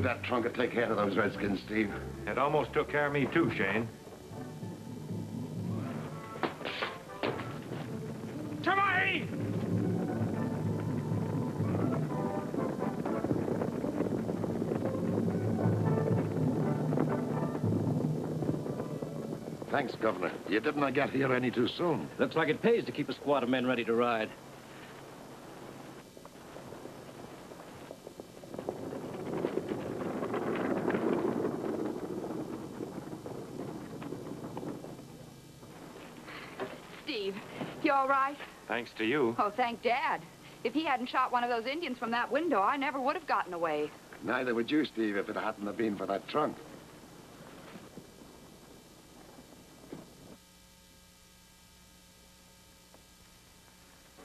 knew that trunk would take care of those redskins, Steve. It almost took care of me too, Shane. Tommy! Thanks, Governor. You didn't get here any too soon. Looks like it pays to keep a squad of men ready to ride. Steve, you all right? Thanks to you. Oh, thank Dad. If he hadn't shot one of those Indians from that window, I never would have gotten away. Neither would you, Steve, if it hadn't have been for that trunk.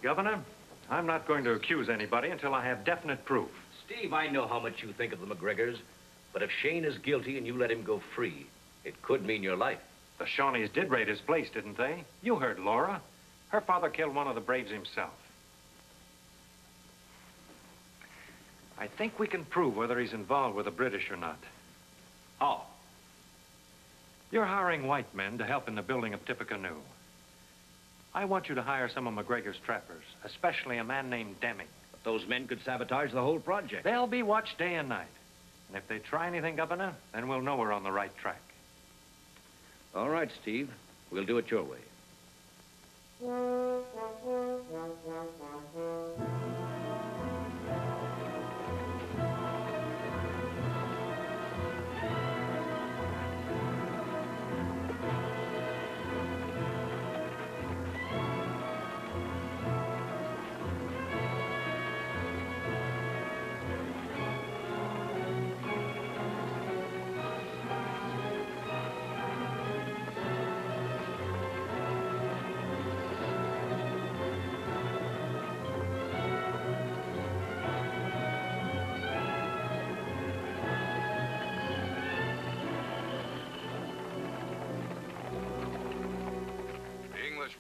Governor, I'm not going to accuse anybody until I have definite proof. Steve, I know how much you think of the McGregors, but if Shane is guilty and you let him go free, it could mean your life. The Shawnees did raid his place, didn't they? You heard Laura. Her father killed one of the braves himself. I think we can prove whether he's involved with the British or not. How? You're hiring white men to help in the building of Tippecanoe. I want you to hire some of McGregor's trappers, especially a man named Deming. But those men could sabotage the whole project. They'll be watched day and night. And if they try anything, Governor, then we'll know we're on the right track. All right, Steve. We'll do it your way.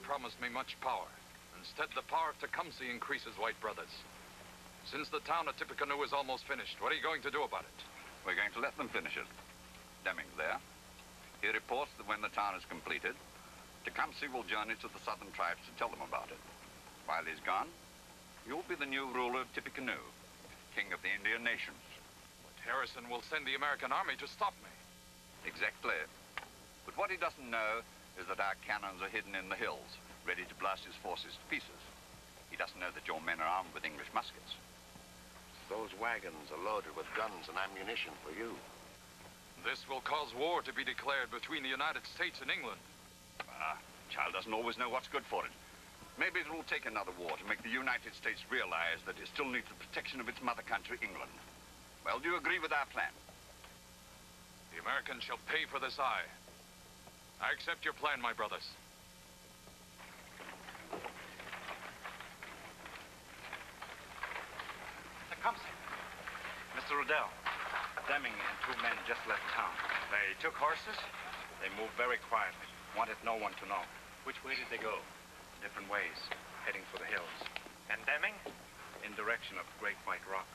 Promised me much power. Instead, the power of Tecumseh increases, white brothers. Since the town of Tippecanoe is almost finished, what are you going to do about it? We're going to let them finish it. Deming's there. He reports that when the town is completed, Tecumseh will journey to the southern tribes to tell them about it. While he's gone, you'll be the new ruler of Tippecanoe, king of the Indian nations. But Harrison will send the American army to stop me. Exactly. But what he doesn't know is that our cannons are hidden in the hills, ready to blast his forces to pieces. He doesn't know that your men are armed with English muskets. Those wagons are loaded with guns and ammunition for you. This will cause war to be declared between the United States and England. Child doesn't always know what's good for it. Maybe it will take another war to make the United States realize that it still needs the protection of its mother country, England. Well, do you agree with our plan? The Americans shall pay for this eye. I accept your plan, my brothers. Tecumseh. Mr. Riddell, Deming and two men just left town. They took horses. They moved very quietly. Wanted no one to know. Which way did they go? Different ways, heading for the hills. And Deming? In direction of Great White Rock.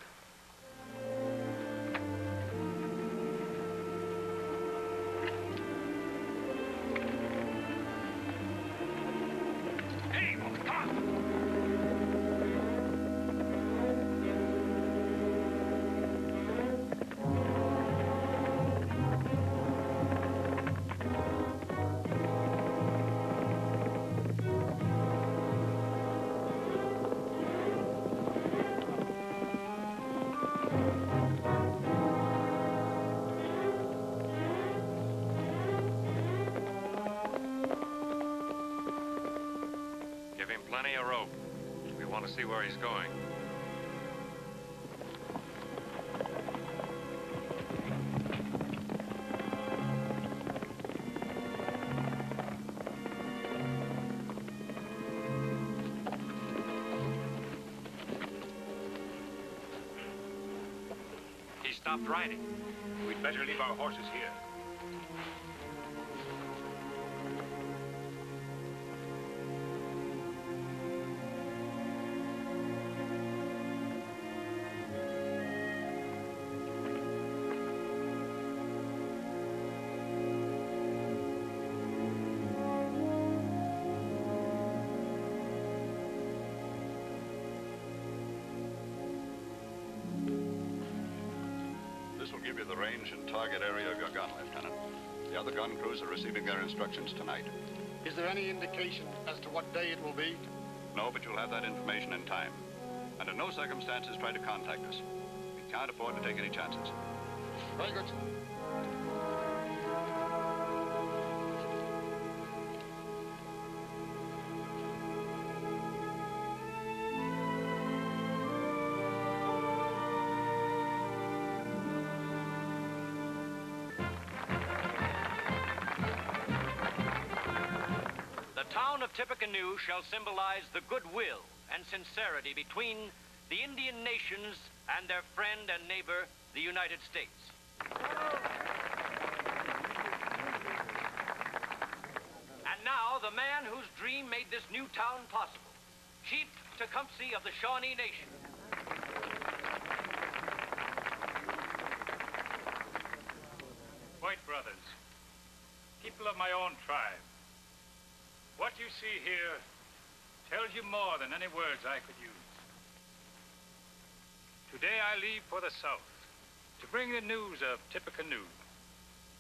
Plenty of rope. We want to see where he's going. He stopped riding. We'd better leave our horses here. will give you the range and target area of your gun, Lieutenant. The other gun crews are receiving their instructions tonight. Is there any indication as to what day it will be? No, but you'll have that information in time. And in no circumstances try to contact us. We can't afford to take any chances. Very good. The town of Tippecanoe shall symbolize the goodwill and sincerity between the Indian nations and their friend and neighbor, the United States. And now, the man whose dream made this new town possible, Chief Tecumseh of the Shawnee Nation. White brothers, people of my own tribe, what you see here tells you more than any words I could use. Today I leave for the south to bring the news of Tippecanoe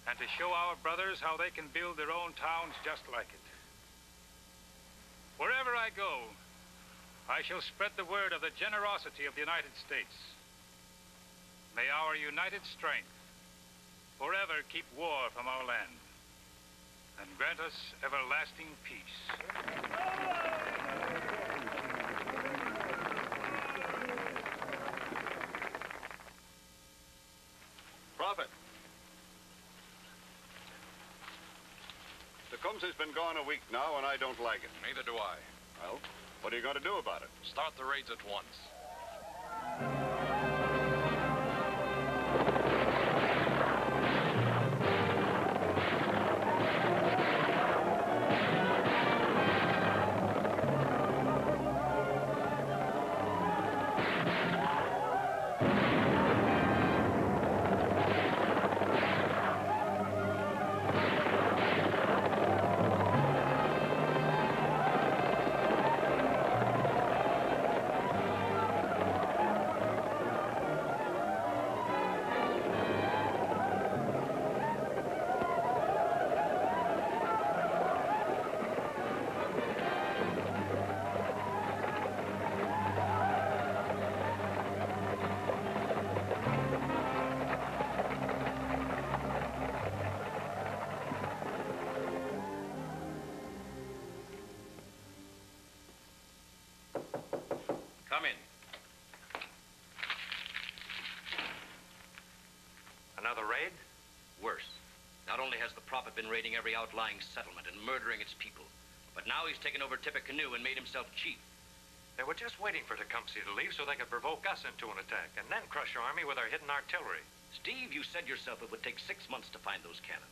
and to show our brothers how they can build their own towns just like it. Wherever I go, I shall spread the word of the generosity of the United States. May our united strength forever keep war from our land and grant us everlasting peace. Prophet. Tecumseh's been gone a week now, and I don't like it. Neither do I. Well, what are you going to do about it? Start the raids at once. Come in. Another raid? Worse. Not only has the prophet been raiding every outlying settlement and murdering its people, but now he's taken over Tippecanoe and made himself chief. They were just waiting for Tecumseh to leave so they could provoke us into an attack and then crush your army with our hidden artillery. Steve, you said yourself it would take 6 months to find those cannon.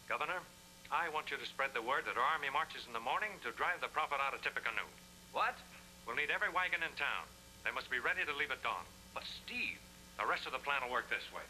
Governor, I want you to spread the word that our army marches in the morning to drive the prophet out of Tippecanoe. What? We'll need every wagon in town. They must be ready to leave at dawn. But Steve... The rest of the plan will work this way.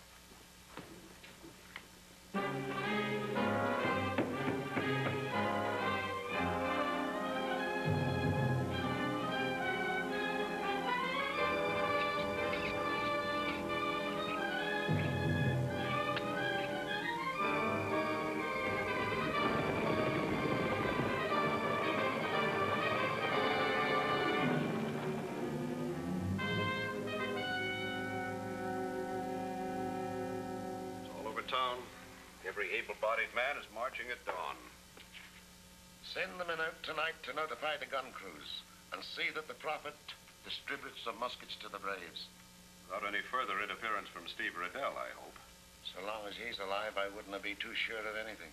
Town. Every able-bodied man is marching at dawn. Send the men out tonight to notify the gun crews and see that the prophet distributes the muskets to the braves. Without any further interference from Steve Riddell, I hope. So long as he's alive, I wouldn't be too sure of anything.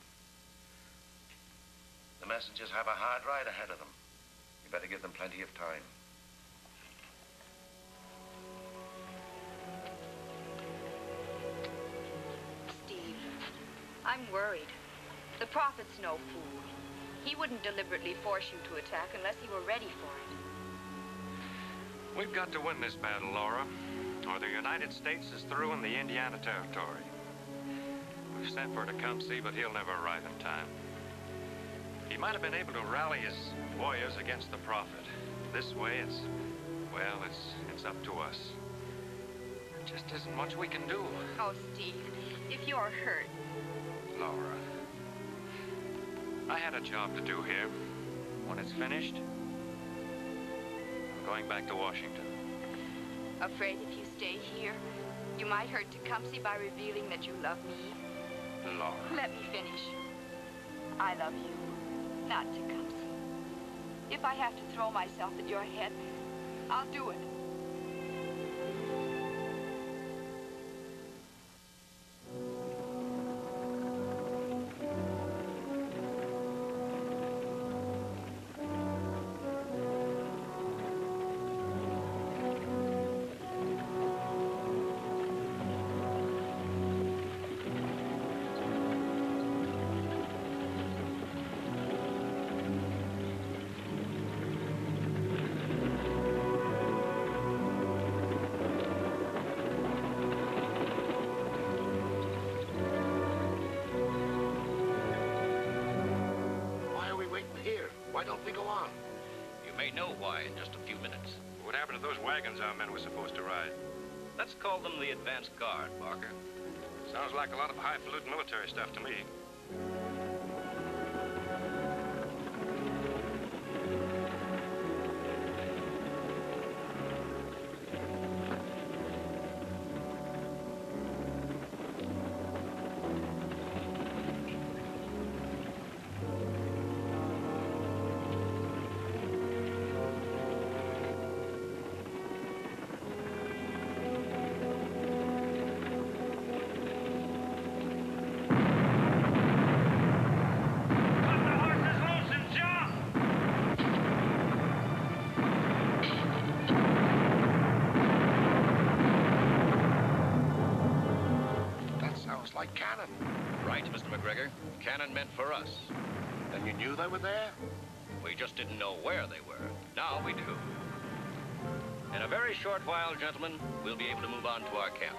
The messengers have a hard ride ahead of them. You better give them plenty of time. I'm worried. The prophet's no fool. He wouldn't deliberately force you to attack unless he were ready for it. We've got to win this battle, Laura, or the United States is through in the Indiana Territory. We've sent for Tecumseh, but he'll never arrive in time. He might have been able to rally his warriors against the prophet. This way, it's up to us. Just isn't much we can do. Oh, Steve, if you're hurt, Laura, I had a job to do here. When it's finished, I'm going back to Washington. afraid if you stay here, you might hurt Tecumseh by revealing that you love me. Laura. Let me finish. I love you, not Tecumseh. If I have to throw myself at your head, I'll do it. Why don't we go on? You may know why in just a few minutes. What happened to those wagons our men were supposed to ride? Let's call them the advance guard, Barker. Sounds like a lot of highfalutin military stuff to me. Like cannon. Right, Mr. McGregor. Cannon meant for us. And you knew they were there? We just didn't know where they were. Now we do. In a very short while, gentlemen, we'll be able to move on to our camp.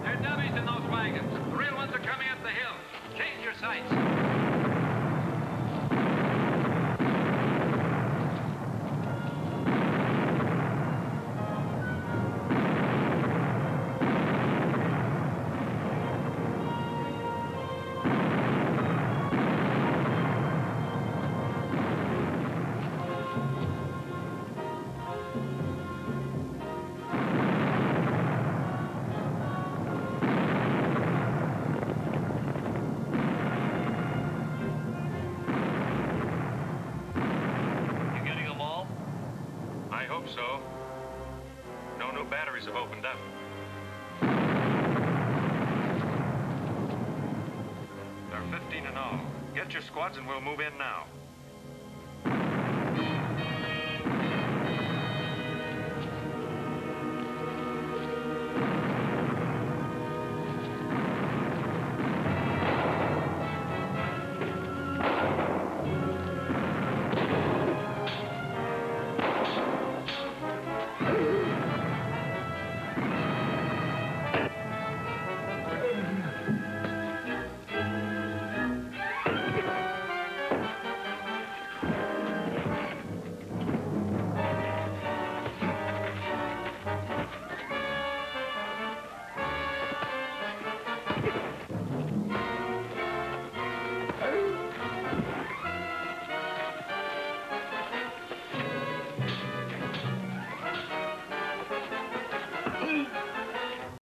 There are dummies in those wagons. The real ones are coming up the hill. Change your sights. I hope so. No new batteries have opened up. There are 15 in all. Get your squads and we'll move in now.